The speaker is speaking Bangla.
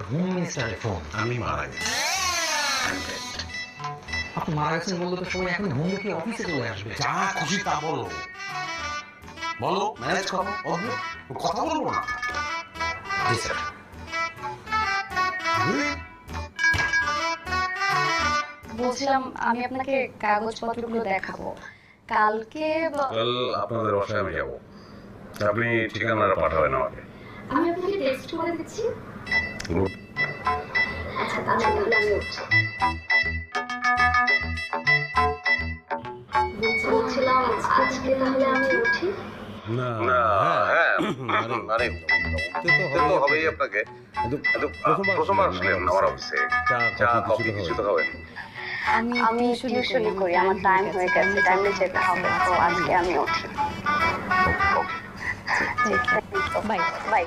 হোম মিনিস্টারের ফোন। আমি মারা গেছি। আপনি মারা গেছেন বললে তো সবাই এখন হোম থেকে অফিসে চলে আসবে। যা খুশি তা বলো, বলো, ম্যানেজ করো। অদ্ভুত কথা বলবো না। জি স্যার। বলছিলাম আমি আপনাকে কাগজপত্রগুলো দেখাবো কালকে। কাল আপনাদের বাসায় আমি যাবো, আপনি ঠিকানাটা পাঠাবেন আমাকে। আমি আপনাকে টেক্সট করে দিচ্ছি। Good. আচ্ছা তাহলে আমি উঠছি। বলছিলাম আজকে তাহলে আমি উঠি। না হ্যাঁ মানে তো হবেই আপনাকে, কিন্তু প্রথমবার আসলেন আমার অফিসে, চা কফি কিছু তো খাবেন। আমি টিউশনি করি, আমার টাইম হয়ে গেছে, টাইমে যেতে হবে, তো আজকে আমি উঠি। Bye bye.